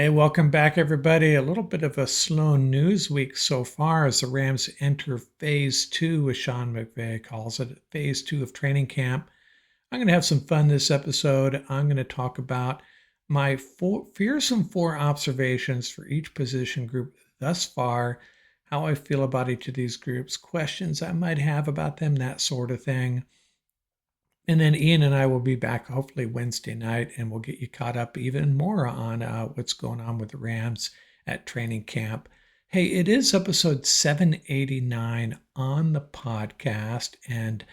Hey, welcome back, everybody. A little bit of a slow news week so far as the Rams enter phase two, as Sean McVay calls it, phase two of training camp. I'm going to have some fun this episode. I'm going to talk about my fearsome four observations for each position group thus far, how I feel about each of these groups, questions I might have about them, that sort of thing. And then Ian and I will be back hopefully Wednesday night, and we'll get you caught up even more on what's going on with the Rams at training camp. Hey, it is episode 789 on the podcast, and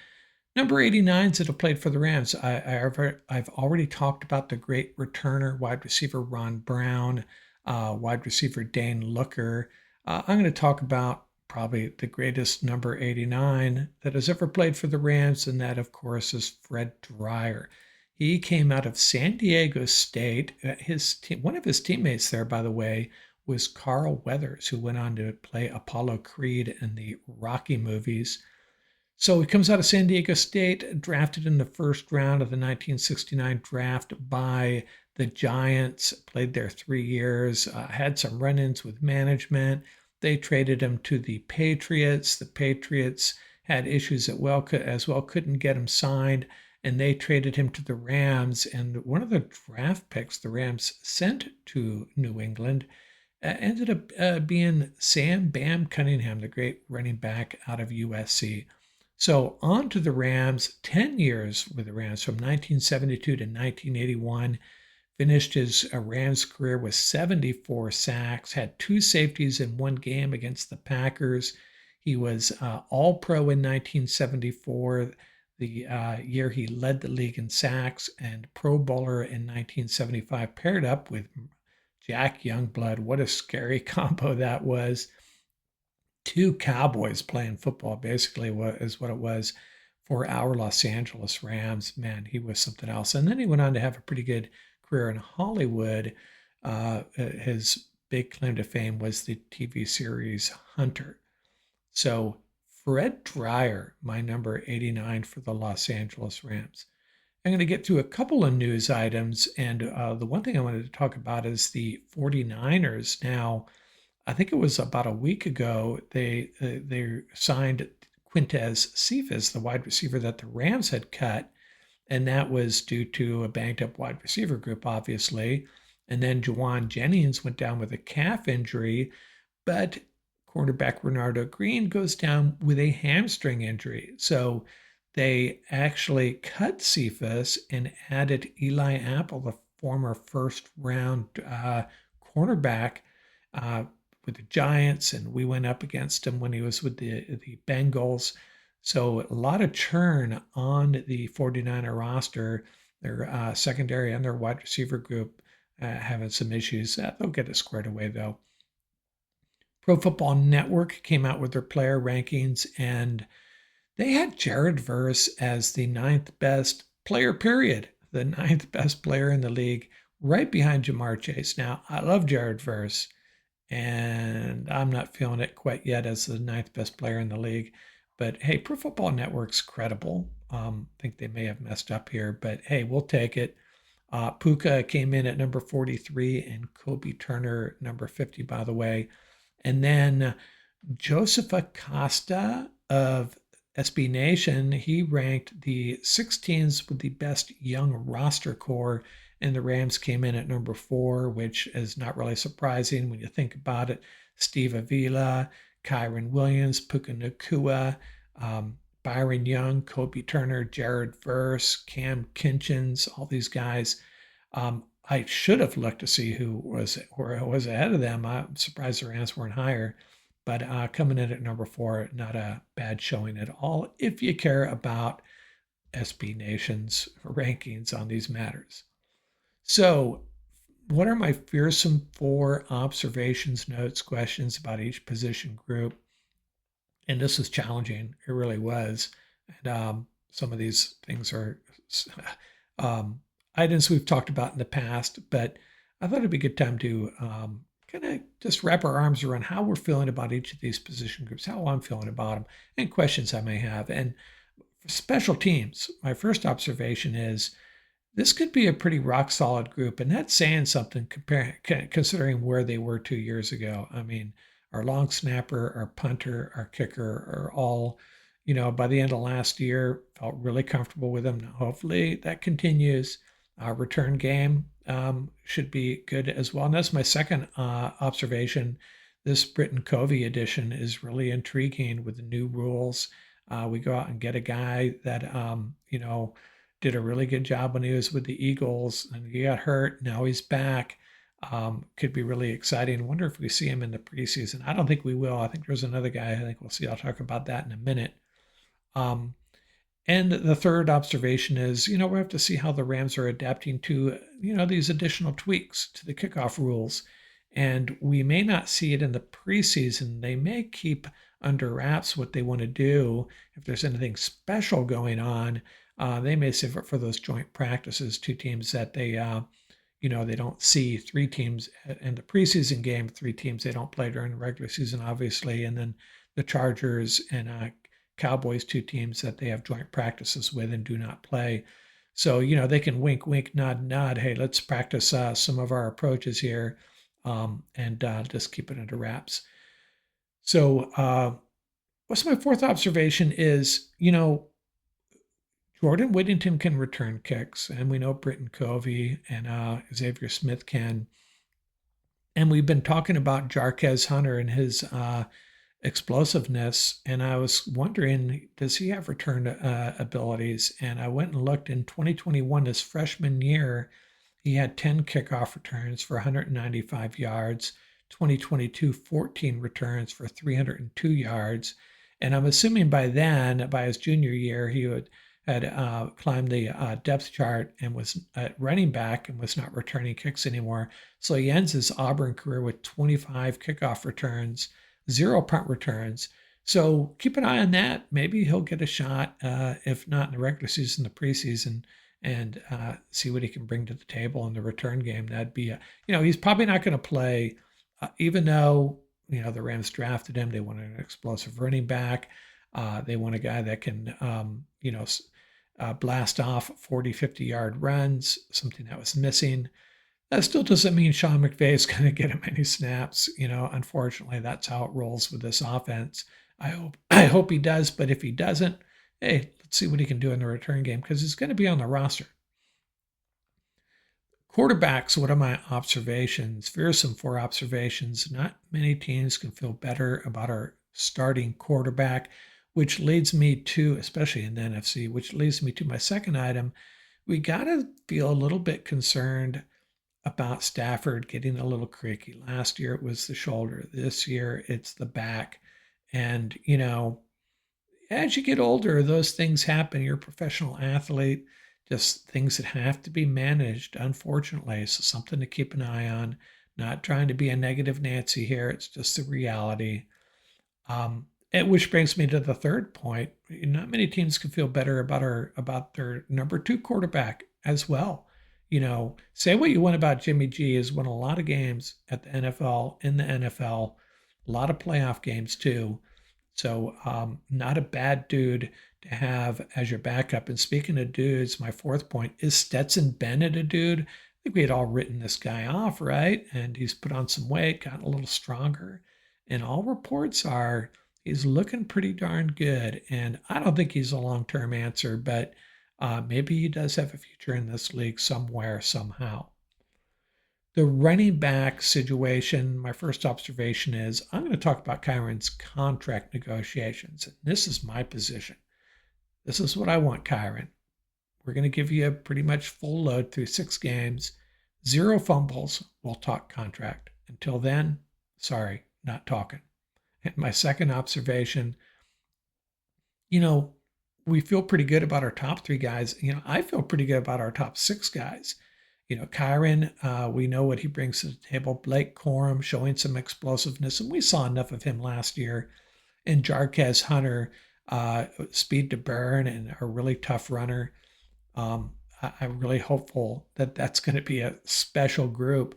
number 89s that have played for the Rams. I've already talked about the great returner, wide receiver Ron Brown, wide receiver Dane Looker. I'm going to talk about probably the greatest number 89 that has ever played for the Rams, and that, of course, is Fred Dryer. He came out of San Diego State. One of his teammates there, by the way, was Carl Weathers, who went on to play Apollo Creed in the Rocky movies. So he comes out of San Diego State, drafted in the first round of the 1969 draft by the Giants, played there 3 years, had some run ins with management. They traded him to the Patriots. The Patriots had issues as well, couldn't get him signed, and they traded him to the Rams. And one of the draft picks the Rams sent to New England ended up being Sam Bam Cunningham, the great running back out of USC. So on to the Rams, 10 years with the Rams from 1972 to 1981. Finished his Rams career with 74 sacks, had two safeties in one game against the Packers. He was All-Pro in 1974, the year he led the league in sacks, and Pro Bowler in 1975, paired up with Jack Youngblood. What a scary combo that was. Two cowboys playing football basically is what it was for our Los Angeles Rams. Man, he was something else. And then he went on to have a pretty good career in Hollywood. His big claim to fame was the TV series Hunter. So Fred Dryer, my number 89 for the Los Angeles Rams. I'm going to get through a couple of news items. And the one thing I wanted to talk about is the 49ers. Now, I think it was about a week ago, they signed Quintez Cephas, the wide receiver that the Rams had cut, and that was due to a banged-up wide receiver group, obviously. And then Juwan Jennings went down with a calf injury, but cornerback Renardo Green goes down with a hamstring injury. So they actually cut Cephas and added Eli Apple, the former first-round cornerback, with the Giants, and we went up against him when he was with the Bengals. So a lot of churn on the 49er roster. Their secondary and their wide receiver group having some issues. They'll get it squared away, though. Pro Football Network came out with their player rankings, and they had Jared Verse as the ninth best player, period. The ninth best player in the league, right behind Jamar Chase. Now, I love Jared Verse, and I'm not feeling it quite yet as the ninth best player in the league. But hey, Pro Football Network's credible. I think they may have messed up here, but hey, we'll take it. Puka came in at number 43 and Kobe Turner number 50, by the way. And then Joseph Acosta of SB Nation, he ranked the 16s with the best young roster core, and the Rams came in at number 4, which is not really surprising when you think about it. Steve Avila, Kyron Williams, Puka Nacua, Byron Young, Kobe Turner, Jared Verse, Cam Kinchins, all these guys. I should have looked to see who was ahead of them. I'm surprised the Rams weren't higher. But coming in at number 4, not a bad showing at all if you care about SB Nation's rankings on these matters. So, what are my fearsome 4 observations, notes, questions about each position group? And this was challenging. It really was. And some of these things are items we've talked about in the past, but I thought it'd be a good time to kind of just wrap our arms around how we're feeling about each of these position groups, how I'm feeling about them, and questions I may have. And for special teams, my first observation is This could be a pretty rock solid group, and that's saying something considering where they were 2 years ago. I mean, our long snapper, our punter, our kicker are all, by the end of last year, felt really comfortable with them. Now, hopefully that continues. Our return game should be good as well. And that's my second observation. This Britton Covey edition is really intriguing with the new rules. We go out and get a guy that, did a really good job when he was with the Eagles and he got hurt. Now he's back. Could be really exciting. I wonder if we see him in the preseason. I don't think we will. I think there's another guy. I think we'll see. I'll talk about that in a minute. Um, and the third observation is, we have to see how the Rams are adapting to, these additional tweaks to the kickoff rules. And we may not see it in the preseason. They may keep under wraps what they want to do. If there's anything special going on, they may save it for those joint practices, two teams that they don't see, three teams in the preseason game, three teams they don't play during the regular season, obviously, and then the Chargers and Cowboys, two teams that they have joint practices with and do not play. So, they can wink, wink, nod, nod. Hey, let's practice some of our approaches here and just keep it under wraps. So, what's my fourth observation is, Jordan Whittington can return kicks, and we know Britton Covey and Xavier Smith can. And we've been talking about Jarquez Hunter and his explosiveness, and I was wondering, does he have return abilities? And I went and looked in 2021, his freshman year, he had 10 kickoff returns for 195 yards. 2022, 14 returns for 302 yards. And I'm assuming by then, by his junior year, he had climbed the depth chart and was at running back and was not returning kicks anymore. So he ends his Auburn career with 25 kickoff returns, 0 punt returns. So keep an eye on that. Maybe he'll get a shot, if not in the regular season, the preseason, and see what he can bring to the table in the return game. That'd be, he's probably not going to play, even though, the Rams drafted him. They wanted an explosive running back. They want a guy that can, blast off 40, 50-yard runs, something that was missing. That still doesn't mean Sean McVay is going to get him any snaps. Unfortunately, that's how it rolls with this offense. I hope he does, but if he doesn't, hey, let's see what he can do in the return game because he's going to be on the roster. Quarterbacks, what are my observations? Fearsome Four observations. Not many teams can feel better about our starting quarterback, which leads me to, especially in the NFC, which leads me to my second item. We got to feel a little bit concerned about Stafford getting a little creaky. Last year it was the shoulder. This year it's the back. And, as you get older, those things happen. You're a professional athlete, just things that have to be managed, unfortunately. So something to keep an eye on. Not trying to be a negative Nancy here. It's just the reality. Which brings me to the third point. Not many teams can feel better about their number 2 quarterback as well. Say what you want about Jimmy G, has won a lot of games at the NFL, in the NFL, a lot of playoff games too. So not a bad dude to have as your backup. And speaking of dudes, my fourth point, is Stetson Bennett a dude? I think we had all written this guy off, right? And he's put on some weight, gotten a little stronger. And all reports are he's looking pretty darn good. And I don't think he's a long-term answer, but maybe he does have a future in this league somewhere, somehow. The running back situation, my first observation is I'm going to talk about Kyron's contract negotiations. This is my position. This is what I want, Kyron. We're going to give you a pretty much full load through 6 games, 0 fumbles. We'll talk contract. Until then, sorry, not talking. And my second observation, we feel pretty good about our top 3 guys. I feel pretty good about our top 6 guys. Kyron, we know what he brings to the table. Blake Corum showing some explosiveness, and we saw enough of him last year. And Jarquez Hunter, speed to burn and a really tough runner. I'm really hopeful that that's going to be a special group.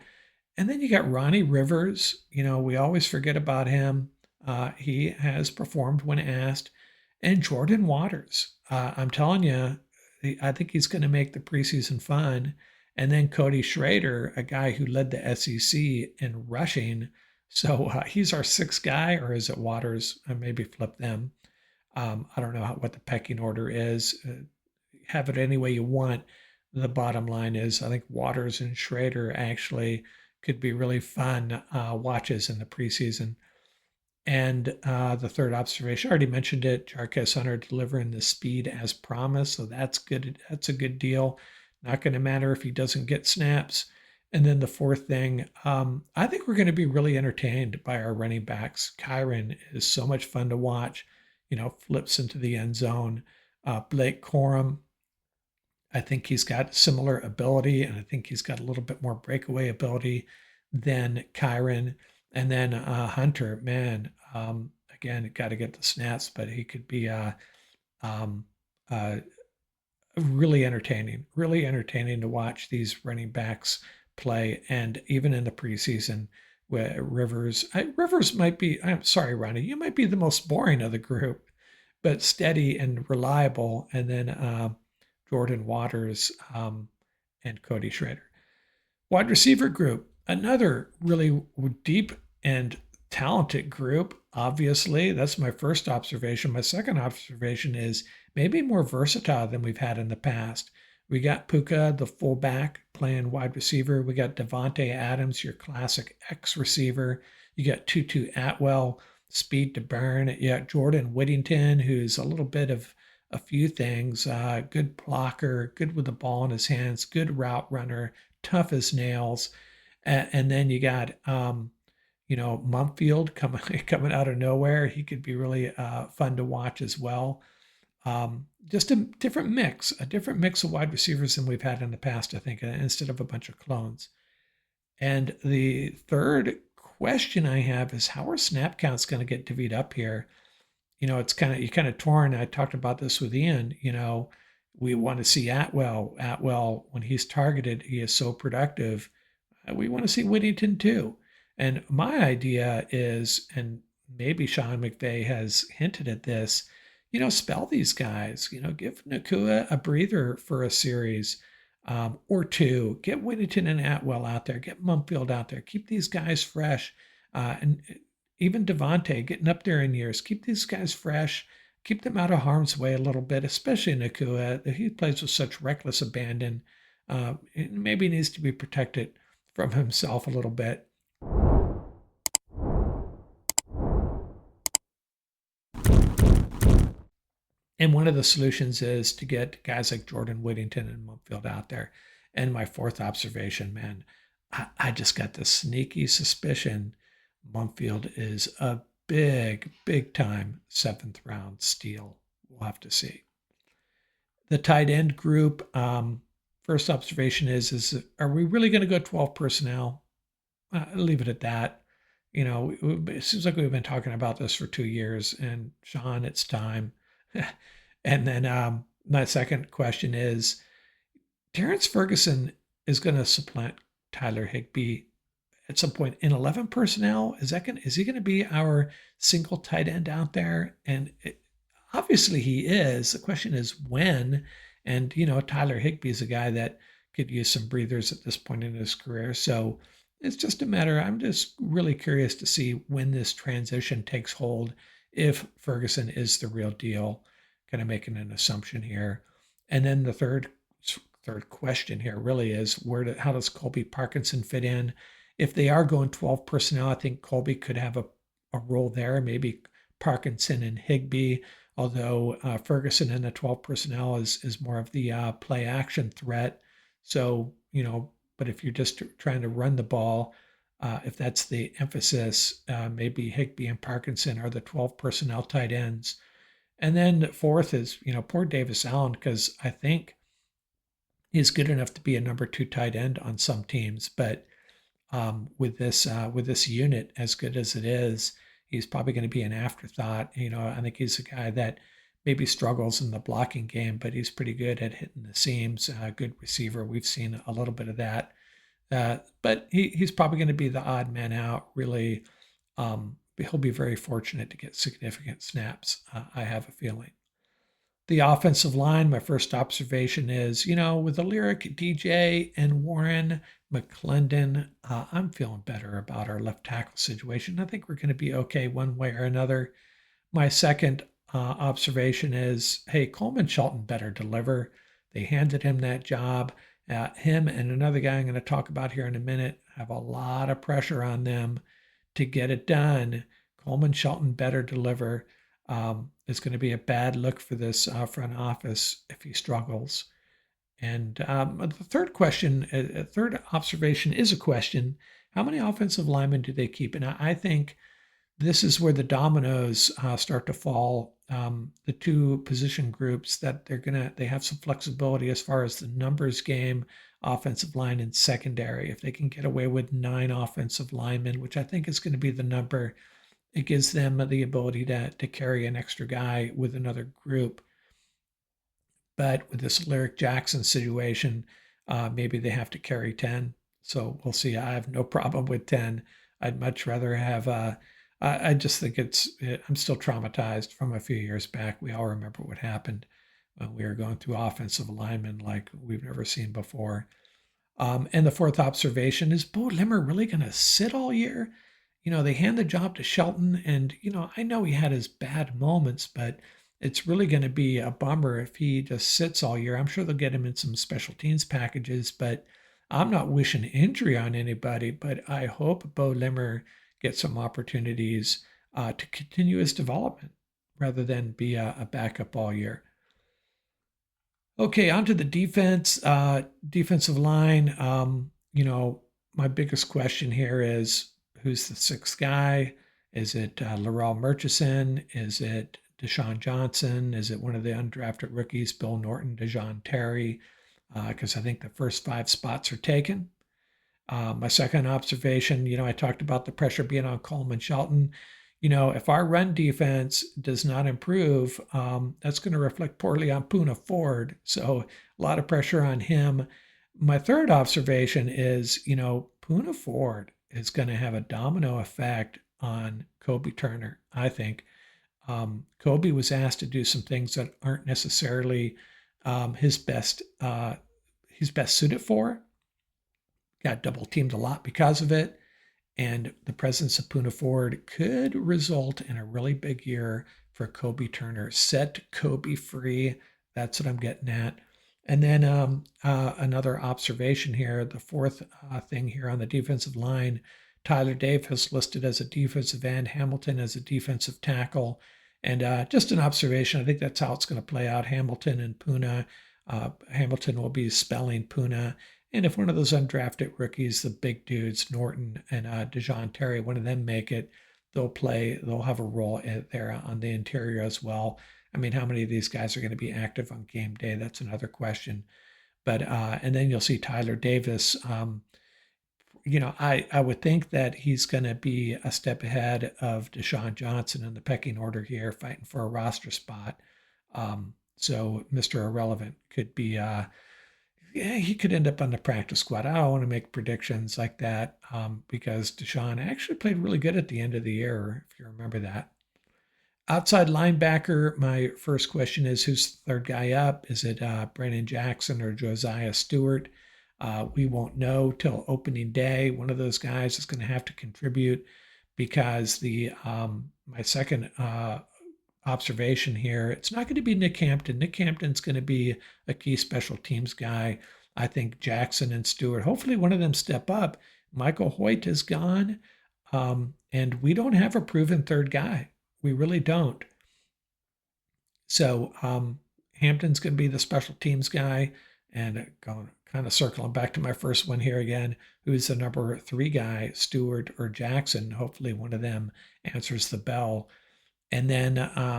And then you got Ronnie Rivers. We always forget about him. He has performed when asked. And Jordan Waters. I'm telling you, I think he's going to make the preseason fun. And then Cody Schrader, a guy who led the SEC in rushing. So he's our sixth guy, or is it Waters? Maybe flip them. I don't know what the pecking order is. Have it any way you want. The bottom line is, I think Waters and Schrader actually could be really fun watches in the preseason. And the third observation, I already mentioned it, Jarquez Hunter delivering the speed as promised. So that's good. That's a good deal. Not going to matter if he doesn't get snaps. And then the fourth thing, I think we're going to be really entertained by our running backs. Kyron is so much fun to watch, flips into the end zone. Blake Corum, I think he's got similar ability, and I think he's got a little bit more breakaway ability than Kyron. And then Hunter, man, again, got to get the snaps, but he could be um, uh, really entertaining to watch these running backs play. And even in the preseason, where Rivers might be, I'm sorry, Ronnie, you might be the most boring of the group, but steady and reliable. And then Jordan Waters and Cody Schrader. Wide receiver group, another really deep and talented group. Obviously, that's my first observation. My second observation is maybe more versatile than we've had in the past. We got Puka, the fullback, playing wide receiver. We got Devontae Adams, your classic X receiver. You got Tutu Atwell, speed to burn. You got Jordan Whittington, who's a little bit of a few things. Good blocker, good with the ball in his hands, good route runner, tough as nails. And then you got Mumpfield coming coming out of nowhere. He could be really fun to watch as well. Just a different mix of wide receivers than we've had in the past, I think, instead of a bunch of clones. And the third question I have is, how are snap counts going to get divvied up here? It's you kind of torn. I talked about this with Ian. We want to see Atwell. Atwell, when he's targeted, he is so productive. We want to see Whittington too. And my idea is, and maybe Sean McVay has hinted at this, spell these guys. Give Nakua a breather for a series or two. Get Whittington and Atwell out there. Get Mumfield out there. Keep these guys fresh. And even Devontae getting up there in years. Keep these guys fresh. Keep them out of harm's way a little bit, especially Nakua. He plays with such reckless abandon. It maybe needs to be protected from himself a little bit. And one of the solutions is to get guys like Jordan Whittington and Mumfield out there. And my fourth observation, man, I just got this sneaky suspicion Mumfield is a big time seventh round steal. We'll have to see. The tight end group, first observation is are we really going to go 12 personnel? I'll leave it at that. It seems like we've been talking about this for 2 years, and Sean, it's time. And then my second question is, Terrence Ferguson is going to supplant Tyler Higbee at some point in 11 personnel. Is he going to be our single tight end out there? And obviously he is. The question is when. And Tyler Higbee is a guy that could use some breathers at this point in his career. So it's just a matter. I'm just really curious to see when this transition takes hold. If Ferguson is the real deal, kind of making an assumption here. And then the third question here really is how does Colby Parkinson fit in? If they are going 12 personnel, I think Colby could have a role there, maybe Parkinson and Higbee, although Ferguson in the 12 personnel is more of the play action threat. So, but if you're just trying to run the ball, if that's the emphasis, maybe Higbee and Parkinson are the 12 personnel tight ends. And then fourth is, poor Davis Allen, because I think he's good enough to be a number 2 tight end on some teams, but with this unit as good as it is, he's probably going to be an afterthought. I think he's a guy that maybe struggles in the blocking game, but he's pretty good at hitting the seams. Good receiver. We've seen a little bit of that, but he's probably going to be the odd man out. Really, he'll be very fortunate to get significant snaps. I have a feeling. The offensive line, my first observation is, with the Lyric, DJ, and Warren McClendon, I'm feeling better about our left tackle situation. I think we're going to be okay one way or another. My second observation is, hey, Coleman Shelton better deliver. They handed him that job. Him and another guy I'm going to talk about here in a minute have a lot of pressure on them to get it done. Coleman Shelton better deliver. It's going to be a bad look for this front office if he struggles. And the third question, third observation is a question. How many offensive linemen do they keep? And I think this is where the dominoes start to fall. The two position groups that they have some flexibility as far as the numbers game, offensive line and secondary. If they can get away with 9 offensive linemen, which I think is going to be the number, it gives them the ability to carry an extra guy with another group. But with this Lyric Jackson situation, maybe they have to carry 10. So we'll see. I have no problem with 10. I'd much rather have I just think I'm still traumatized from a few years back. We all remember what happened when we were going through offensive linemen like we've never seen before. And the fourth observation is Bo Limmer really going to sit all year? They hand the job to Shelton, and, I know he had his bad moments, but it's really going to be a bummer if he just sits all year. I'm sure they'll get him in some special teams packages, but I'm not wishing injury on anybody, but I hope Bo Limmer gets some opportunities to continue his development rather than be a backup all year. Okay, onto the defense, defensive line. My biggest question here is who's the sixth guy? Is it Laurel Murchison? Is it Deshaun Johnson? Is it one of the undrafted rookies, Bill Norton, Dejon Terry? Because I think the first 5 spots are taken. My second observation, I talked about the pressure being on Coleman Shelton. If our run defense does not improve, that's going to reflect poorly on Poona Ford. So a lot of pressure on him. My third observation is, Poona Ford is going to have a domino effect on Kobe Turner, I think. Kobe was asked to do some things that aren't necessarily his best he's best suited for. Got double teamed a lot because of it. And the presence of Poona Ford could result in a really big year for Kobe Turner. Set Kobe free. That's what I'm getting at. And then another observation here, the fourth thing here on the defensive line, Tyler Davis listed as a defensive end, Hamilton as a defensive tackle. And just an observation, I think that's how it's going to play out. Hamilton and Poona. Hamilton will be spelling Poona. And if one of those undrafted rookies, the big dudes, Norton and Dejon Terry, one of them make it, they'll have a role there on the interior as well. I mean, how many of these guys are going to be active on game day? That's another question. But, and then you'll see Tyler Davis. I would think that he's going to be a step ahead of Deshaun Johnson in the pecking order here, fighting for a roster spot. So Mr. Irrelevant could be he could end up on the practice squad. I don't want to make predictions like that because Deshaun actually played really good at the end of the year, if you remember that. Outside linebacker, my first question is who's the third guy up? Is it Brandon Jackson or Josiah Stewart? We won't know till opening day. One of those guys is going to have to contribute because my second observation here. It's not going to be Nick Hampton. Nick Hampton's going to be a key special teams guy. I think Jackson and Stewart, hopefully one of them step up. Michael Hoyt is gone, and we don't have a proven third guy. We really don't. So Hampton's going to be the special teams guy, and going kind of circling back to my first one here again, who's the number 3 guy, Stewart or Jackson. Hopefully one of them answers the bell. And then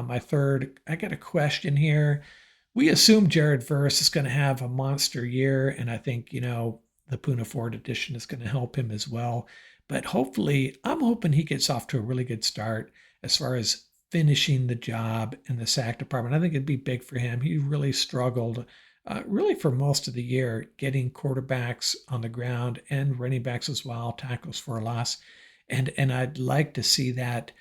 my third, I got a question here. We assume Jared Verse is going to have a monster year, and I think, the Poona Ford edition is going to help him as well. But hopefully, I'm hoping he gets off to a really good start as far as finishing the job in the sack department. I think it'd be big for him. He really struggled really for most of the year getting quarterbacks on the ground and running backs as well, tackles for a loss. And I'd like to see that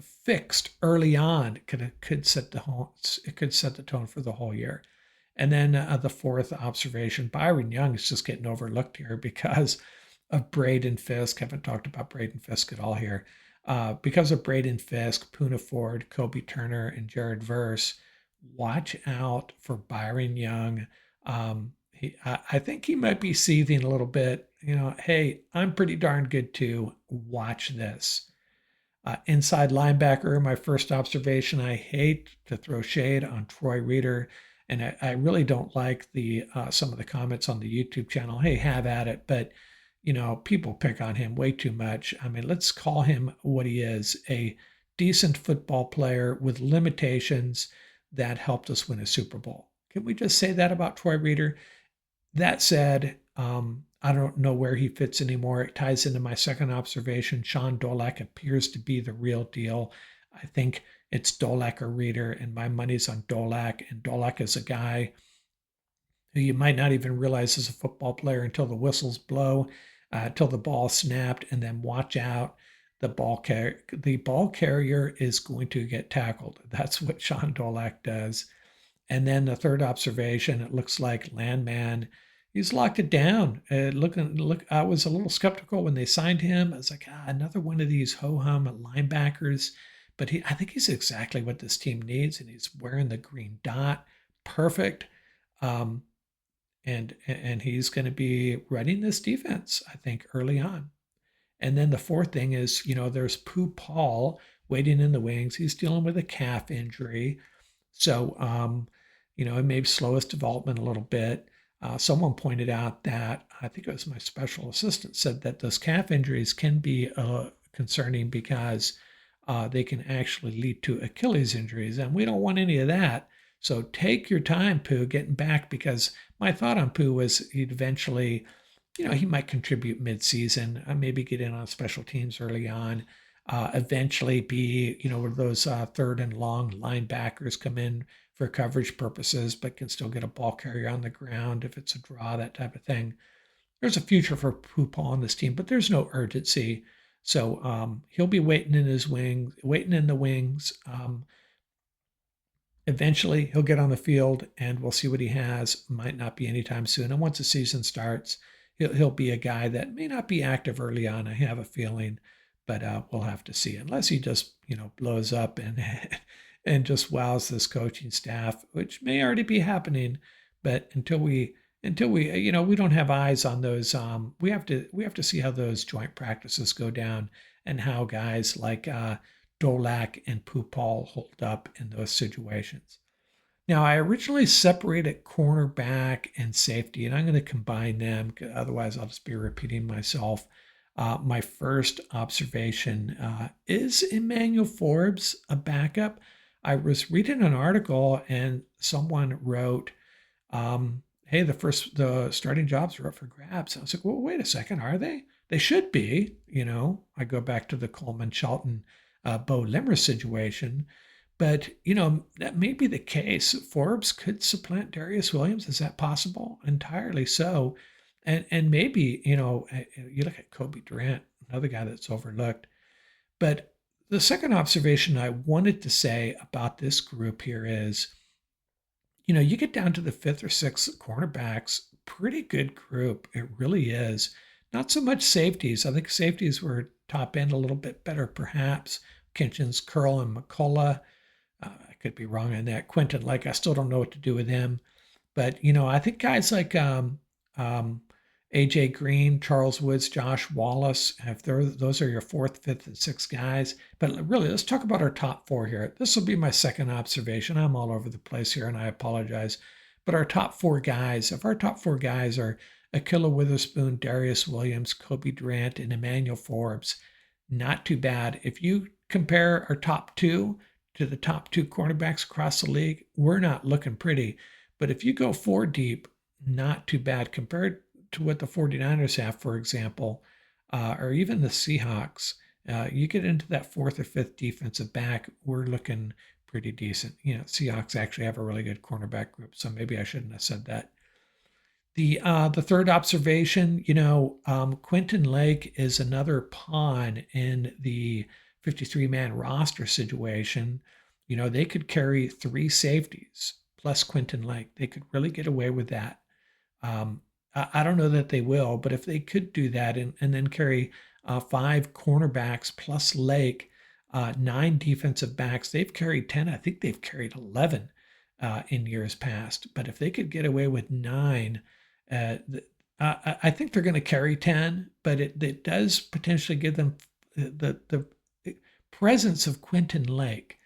fixed early on could set the whole, it could set the tone for the whole year. And then the fourth observation, Byron Young is just getting overlooked here because of Braden Fisk. Haven't talked about Braden Fisk at all here. Because of Braden Fisk, Poona Ford, Kobe Turner, and Jared Verse, watch out for Byron Young. I think he might be seething a little bit. Hey, I'm pretty darn good too. Watch this. Inside linebacker, my first observation, I hate to throw shade on Troy Reader, and I really don't like the some of the comments on the YouTube channel. Hey, have at it, but people pick on him way too much. I mean, let's call him what he is, a decent football player with limitations that helped us win a Super Bowl. Can we just say that about Troy Reader? That said, I don't know where he fits anymore. It ties into my second observation. Sean Dolak appears to be the real deal. I think it's Dolak or Reader, and my money's on Dolak. And Dolak is a guy who you might not even realize is a football player until the whistles blow, until the ball snapped, and then watch out. The ball carrier is going to get tackled. That's what Sean Dolak does. And then the third observation, it looks like Landman, he's locked it down. I was a little skeptical when they signed him. I was like, another one of these ho-hum linebackers. But I think he's exactly what this team needs, and he's wearing the green dot, perfect. Um, and he's going to be running this defense, I think, early on. And then the fourth thing is, there's Pooh Paul waiting in the wings. He's dealing with a calf injury. So, it may slow his development a little bit. Someone pointed out that, I think it was my special assistant, said that those calf injuries can be concerning because they can actually lead to Achilles injuries, and we don't want any of that. So take your time, Pooh, getting back, because my thought on Pooh was he'd eventually, he might contribute midseason, maybe get in on special teams early on, eventually be, where those third and long linebackers come in for coverage purposes, but can still get a ball carrier on the ground if it's a draw, that type of thing. There's a future for Poopa on this team, but there's no urgency. So he'll be waiting in the wings. Eventually, he'll get on the field, and we'll see what he has. Might not be anytime soon. And once the season starts, he'll be a guy that may not be active early on. I have a feeling, but we'll have to see. Unless he just blows up and and just wows this coaching staff, which may already be happening. But until we we don't have eyes on those. We have to see how those joint practices go down and how guys like Dolak and Pupal hold up in those situations. Now, I originally separated cornerback and safety, and I'm going to combine them. Otherwise, I'll just be repeating myself. My first observation is Emmanuel Forbes a backup? I was reading an article, and someone wrote, "Hey, the starting jobs are up for grabs." I was like, "Well, wait a second, are they? They should be." I go back to the Coleman Shelton Bo Limmer situation. But, that may be the case. Forbes could supplant Darius Williams. Is that possible? Entirely so. And maybe, you look at Kobe Durant, another guy that's overlooked. But the second observation I wanted to say about this group here is, you get down to the fifth or sixth cornerbacks, pretty good group. It really is. Not so much safeties. I think safeties were top end a little bit better, perhaps. Kitchens, Curl, and McCullough. I could be wrong on that. Quentin Lake, I still don't know what to do with him. But, I think guys like AJ Green, Charles Woods, Josh Wallace, if those are your fourth, fifth, and sixth guys. But really, let's talk about our top four here. This will be my second observation. I'm all over the place here, and I apologize. But our top four guys, if our top four guys are Akilla Witherspoon, Darius Williams, Kobe Durant, and Emmanuel Forbes, not too bad. If you compare our top two to the top two cornerbacks across the league, we're not looking pretty. But if you go four deep, not too bad compared to what the 49ers have, for example, or even the Seahawks. You get into that fourth or fifth defensive back, we're looking pretty decent. Seahawks actually have a really good cornerback group, so maybe I shouldn't have said that. The third observation, Quentin Lake is another pawn in the 53-man roster situation, they could carry three safeties plus Quentin Lake. They could really get away with that. I don't know that they will, but if they could do that and then carry five cornerbacks plus Lake, nine defensive backs, they've carried 10. I think they've carried 11 in years past. But if they could get away with nine, uh, I think they're going to carry 10, but it does potentially give them the presence of Quentin Lake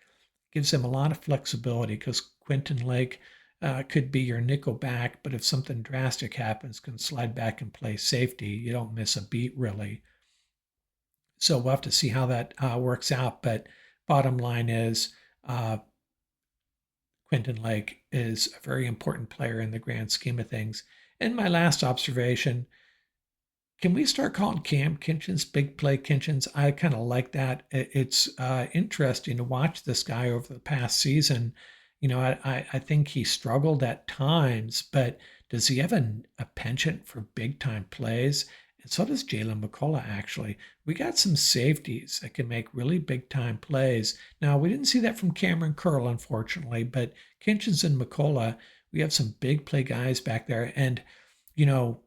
gives them a lot of flexibility because Quentin Lake could be your nickel back, but if something drastic happens, can slide back and play safety. You don't miss a beat really. So we'll have to see how that works out. But bottom line is, Quentin Lake is a very important player in the grand scheme of things. And my last observation, can we start calling Cam Kinchens Big Play Kinchens? I kind of like that. It's interesting to watch this guy over the past season. I think he struggled at times, but does he have a penchant for big time plays? And so does Jalen McCullough, actually. We got some safeties that can make really big time plays. Now, we didn't see that from Cameron Curl, unfortunately, but Kinchens and McCullough, we have some big play guys back there. And, you know,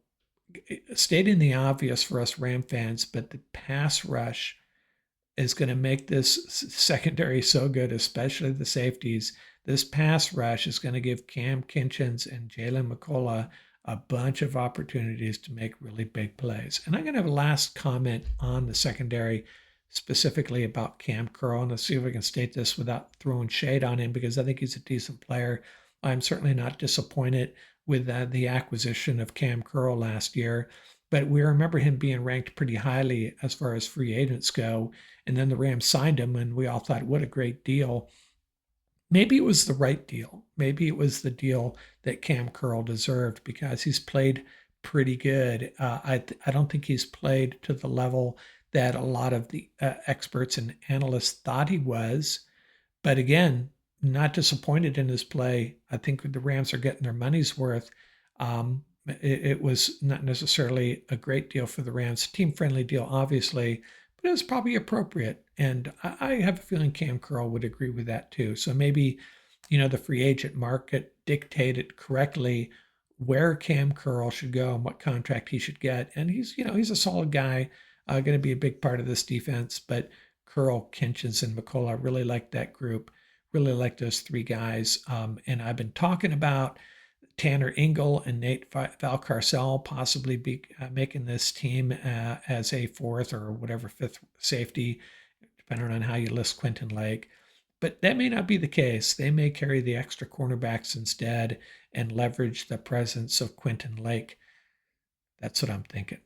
stating the obvious for us Ram fans, but the pass rush is going to make this secondary so good, especially the safeties. This pass rush is going to give Cam Kinchens and Jalen McCullough a bunch of opportunities to make really big plays. And I'm going to have a last comment on the secondary, specifically about Cam Curl. And let's see if I can state this without throwing shade on him because I think he's a decent player. I'm certainly not disappointed with the acquisition of Cam Curl last year, but we remember him being ranked pretty highly as far as free agents go. And then the Rams signed him, and we all thought, what a great deal. Maybe it was the right deal. Maybe it was the deal that Cam Curl deserved because he's played pretty good. I don't think he's played to the level that a lot of the experts and analysts thought he was. But again, not disappointed in his play. I think the Rams are getting their money's worth. It was not necessarily a great deal for the Rams, team friendly deal, obviously, but it was probably appropriate. And I have a feeling Cam Curl would agree with that too. So maybe, the free agent market dictated correctly where Cam Curl should go and what contract he should get. And he's a solid guy, going to be a big part of this defense. But Curl, Kinchens, and McCullough really like that group, really like those three guys. And I've been talking about Tanner Engel and Nate Valcarcel possibly be making this team as a fourth or whatever fifth safety, depending on how you list Quentin Lake. But that may not be the case. They may carry the extra cornerbacks instead and leverage the presence of Quentin Lake. That's what I'm thinking.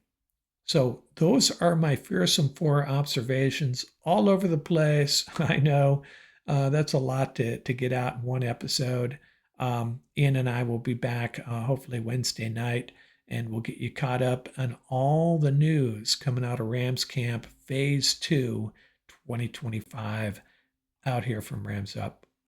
So those are my Fearsome Four observations all over the place. I know that's a lot to get out in one episode. Ian and I will be back hopefully Wednesday night, and we'll get you caught up on all the news coming out of Rams Camp Phase 2 2025 out here from Rams Up.